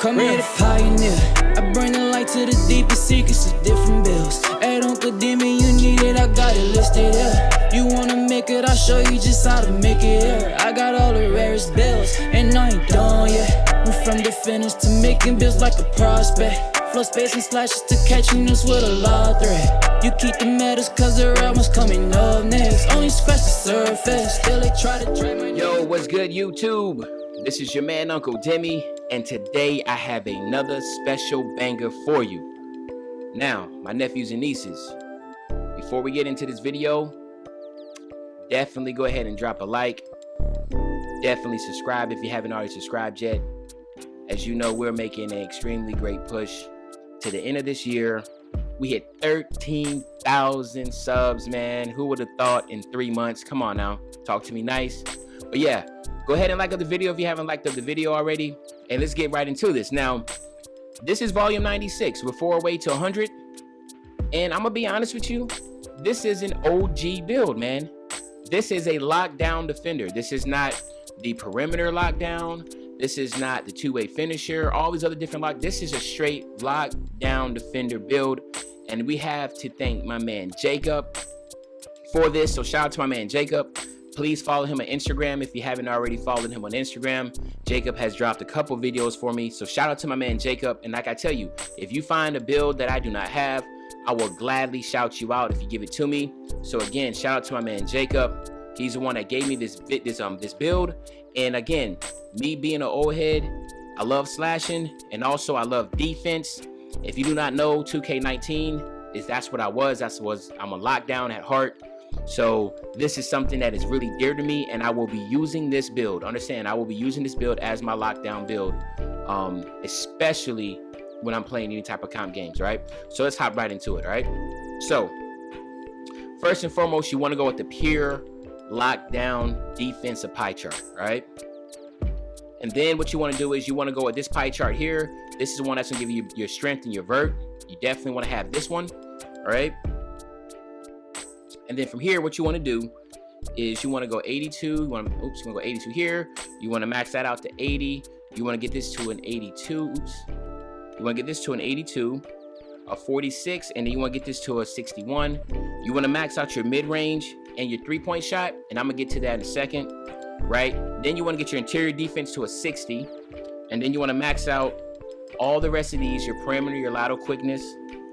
Call me the pioneer. I bring the light to the deepest secrets of different bills. Hey, Uncle Demi, you need it, I got it listed here. You wanna make it, I'll show you just how to make it here. I got all the rarest bills, and I ain't done yet. Went from the finish to making bills like a prospect. Flow space and slashes to catching us with a law threat. You keep the medals cause the real one's coming up next. Only scratch the surface, still they try to drag my... Yo, what's good, YouTube? This is your man, Uncle Demi, and today I have another special banger for you. Now, my nephews and nieces, before we get into this video, definitely go ahead and drop a like. Definitely subscribe if you haven't already subscribed yet. As you know, we're making an extremely great push to the end of this year. We hit 13,000 subs, man. Who would have thought in 3 months? Come on now, talk to me nice. But yeah, go ahead and like up the video if you haven't liked up the video already. And let's get right into this. Now, this is volume 96. We're 4 away to 100. And I'm going to be honest with you. This is an OG build, man. This is a lockdown defender. This is not the perimeter lockdown. This is not the two-way finisher. All these other different lock. This is a straight lockdown defender build. And we have to thank my man Jacob for this. So shout out to my man Jacob. Please follow him on Instagram if you haven't already followed him on Instagram. Jacob has dropped a couple videos for me. So shout out to my man Jacob. And like I tell you, if you find a build that I do not have, I will gladly shout you out if you give it to me. So again, shout out to my man Jacob. He's the one that gave me this build. And again, me being an old head, I love slashing and also I love defense. If you do not know, 2K19 that's what I was. I'm a lockdown at heart. So this is something that is really dear to me, and I will be using this build. Understand, I will be using this build as my lockdown build, especially when I'm playing any type of comp games, right? So let's hop right into it, all right? So first and foremost, you want to go with the pure lockdown defensive pie chart, right? And then what you want to do is you want to go with this pie chart here. This is the one that's going to give you your strength and your vert. You definitely want to have this one, all right? And then from here, what you want to do is you want to go 82. You want to go 82 here. You want to max that out to 80. You want to get this to an 82. You want to get this to an 82, a 46, and then you want to get this to a 61. You want to max out your mid-range and your three-point shot, and I'm going to get to that in a second, right? Then you want to get your interior defense to a 60, and then you want to max out all the rest of these, your perimeter, your lateral quickness.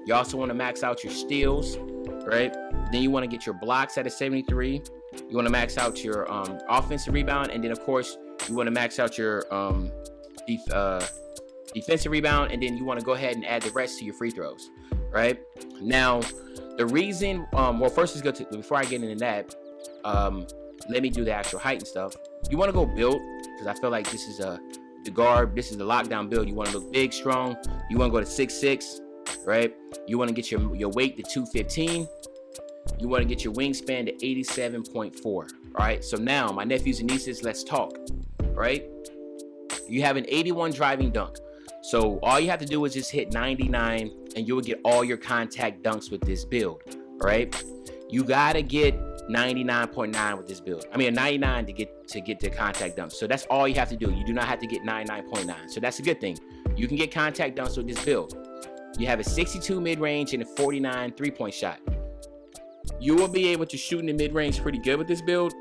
You also want to max out your steals, right? Then you want to get your blocks at a 73. You want to max out your offensive rebound, and then of course you want to max out your defensive rebound, and then you want to go ahead and add the rest to your free throws, right? Now, the reason, well, first let's go to, before I get into that, let me do the actual height and stuff. You want to go build, because I feel like this is the guard, this is the lockdown build. You want to look big, strong. You want to go to 6'6", right? You want to get your weight to 215. You want to get your wingspan to 87.4. All right. So now, my nephews and nieces, let's talk. All right. You have an 81 driving dunk. So all you have to do is just hit 99, and you will get all your contact dunks with this build. All right. You gotta get 99.9 with this build. I mean, a 99 to get the contact dunks. So that's all you have to do. You do not have to get 99.9. So that's a good thing. You can get contact dunks with this build. You have a 62 mid-range and a 49 three-point shot. You will be able to shoot in the mid-range pretty good with this build,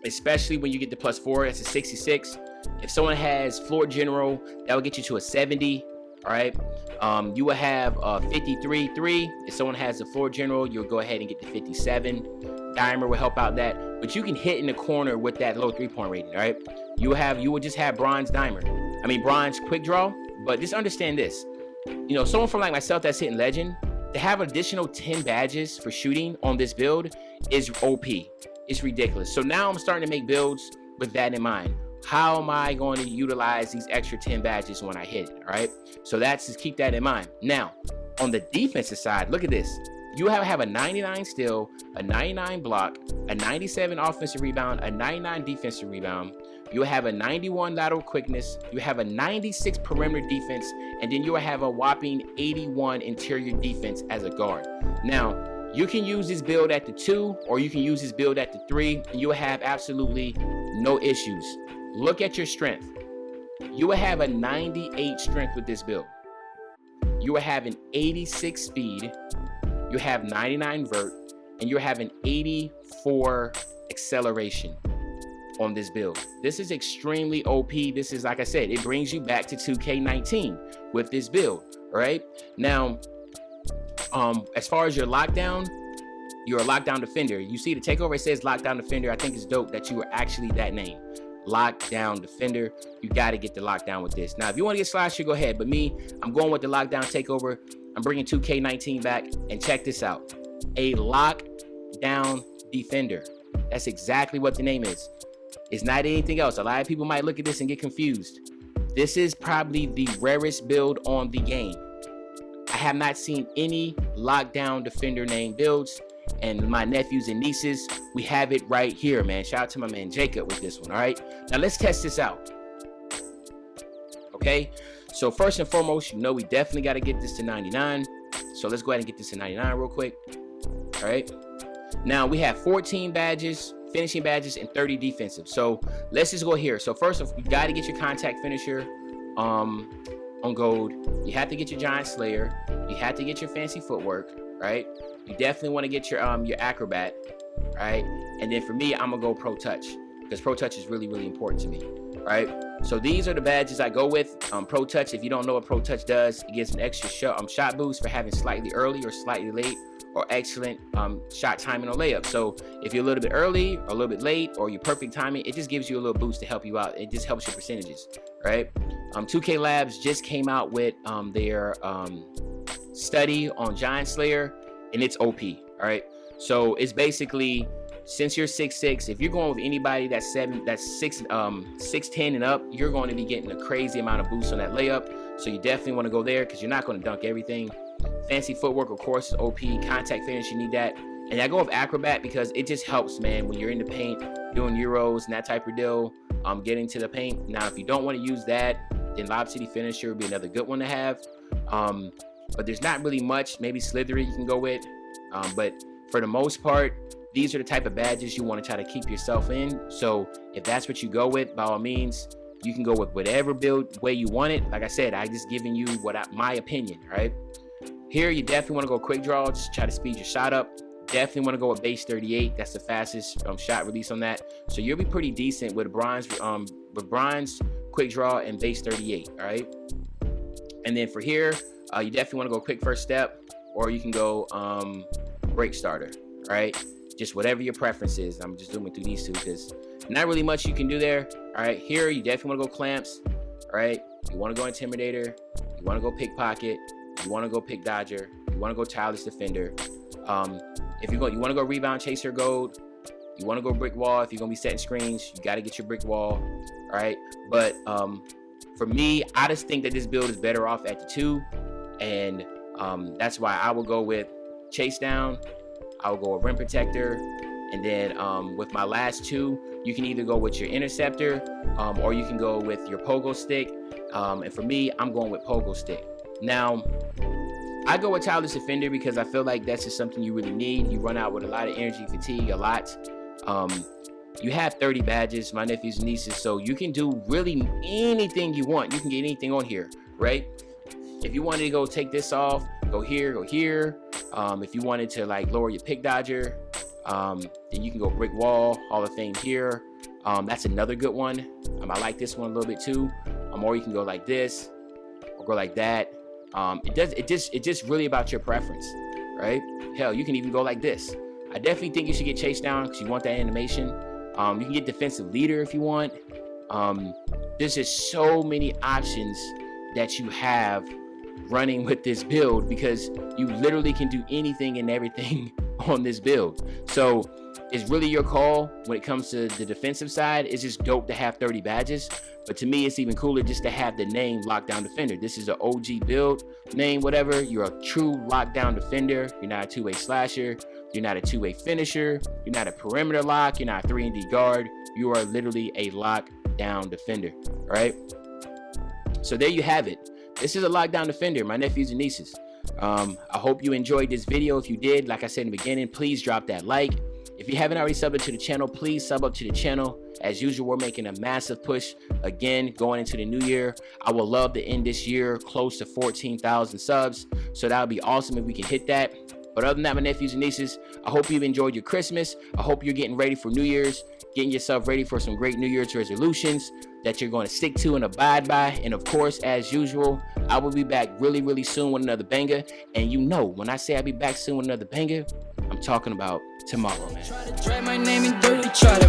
especially when you get the +4. That's a 66. If someone has floor general, that will get you to a 70. All right. You will have a 53-3. If someone has the floor general, you'll go ahead and get the 57. Dimer will help out that, but you can hit in the corner with that low 3-point rating. All right. You will just have bronze bronze quick draw. But just understand this. You know, someone from like myself that's hitting legend, to have additional 10 badges for shooting on this build is OP. It's ridiculous. So now I'm starting to make builds with that in mind. How am I going to utilize these extra 10 badges when I hit it? All right. So that's just keep that in mind. Now, on the defensive side, look at this. You have a 99 steal, a 99 block, a 97 offensive rebound, a 99 defensive rebound. You have a 91 lateral quickness. You have a 96 perimeter defense, and then you will have a whopping 81 interior defense as a guard. Now, you can use this build at the 2, or you can use this build at the 3, and you'll have absolutely no issues. Look at your strength. You will have a 98 strength with this build. You will have an 86 speed. You have 99 vert, and you have an 84 acceleration on this build. This is extremely OP. This is, like I said, it brings you back to 2K19 with this build. All right. Now, as far as your lockdown, you're a lockdown defender. You see the takeover, it says lockdown defender. I think it's dope that you are actually that name, lockdown defender. You got to get the lockdown with this. Now, if you want to get slasher, go ahead. But me, I'm going with the lockdown takeover. I'm bringing 2K19 back, and check this out. A lockdown defender. That's exactly what the name is. It's not anything else. A lot of people might look at this and get confused. This is probably the rarest build on the game. I have not seen any lockdown defender name builds, and my nephews and nieces, we have it right here, man. Shout out to my man Jacob with this one. All right, now let's test this out. Okay, so first and foremost, you know we definitely got to get this to 99. So let's go ahead and get this to 99 real quick. All right, now we have 14 badges, finishing badges, and 30 defensive. So let's just go here. So first, you got to get your contact finisher on gold. You have to get your giant slayer. You have to get your fancy footwork, right? You definitely want to get your acrobat, right? And then for me, I'm gonna go pro touch, because pro touch is really, really important to me, right? So these are the badges I go with. Pro touch, if you don't know what pro touch does, it gives an extra shot boost for having slightly early or slightly late, or excellent shot timing or layup. So if you're a little bit early or a little bit late, or you're perfect timing, it just gives you a little boost to help you out. It just helps your percentages, right? 2K Labs just came out with their study on Giant Slayer, and it's OP. All right, so it's basically, since you're 6'6", if you're going with anybody that's 6'10" and up, you're going to be getting a crazy amount of boost on that layup. So you definitely want to go there, because you're not going to dunk everything. Fancy footwork, of course, is OP. Contact finish, you need that. And I go with acrobat because it just helps, man, when you're in the paint doing euros and that type of deal, getting to the paint. Now, if you don't want to use that, then Lob City Finisher would be another good one to have. But there's not really much. Maybe Slithery you can go with. But for the most part, these are the type of badges you want to try to keep yourself in. So if that's what you go with, by all means, you can go with whatever build way you want it. Like I said, I just giving you my opinion, right? Here, you definitely want to go quick draw. Just try to speed your shot up. Definitely want to go with base 38. That's the fastest shot release on that. So you'll be pretty decent with bronze, quick draw, and base 38. All right. And then for here, you definitely want to go quick first step, or you can go break starter. All right. Just whatever your preference is. I'm just zooming through these two because not really much you can do there. All right. Here, you definitely want to go clamps. All right. You want to go intimidator. You want to go pickpocket. You want to go pick dodger. You want to go tireless defender. If you want to go rebound chaser gold. You want to go brick wall. If you're gonna be setting screens, you got to get your brick wall. All right. But for me, I just think that this build is better off at the 2, and that's why I will go with chase down. I will go with rim protector, and then with my last 2, you can either go with your interceptor, or you can go with your pogo stick. And for me, I'm going with pogo stick. Now, I go with tireless defender because I feel like that's just something you really need. You run out with a lot of energy fatigue, a lot. You have 30 badges, my nephews and nieces, so you can do really anything you want. You can get anything on here, right? If you wanted to go take this off, go here, go here. If you wanted to like lower your pick dodger, then you can go brick wall, Hall of Fame here. That's another good one. I like this one a little bit too. Or you can go like this, or go like that. It's just really about your preference, right? Hell, you can even go like this. I definitely think you should get chased down because you want that animation. You can get defensive leader if you want. There's just so many options that you have running with this build because you literally can do anything and everything on this build. So it's really your call when it comes to the defensive side. It's just dope to have 30 badges. But to me, it's even cooler just to have the name Lockdown Defender. This is an OG build name, whatever. You're a true lockdown defender. You're not a two-way slasher. You're not a two-way finisher. You're not a perimeter lock. You're not a 3-and-D guard. You are literally a lockdown defender, all right? So there you have it. This is a lockdown defender, my nephews and nieces. I hope you enjoyed this video. If you did, like I said in the beginning, please drop that like. If you haven't already subbed to the channel, please sub up to the channel. As usual, we're making a massive push Again, going into the new year, I would love to end this year close to 14,000 subs. So that would be awesome if we can hit that. But other than that, my nephews and nieces, I hope you've enjoyed your Christmas. I hope you're getting ready for New Year's, getting yourself ready for some great New Year's resolutions that you're going to stick to and abide by. And of course, as usual, I will be back really, really soon with another banger. And you know, when I say I'll be back soon with another banger, I'm talking about tomorrow, man. Try to drag my name in dirt, try to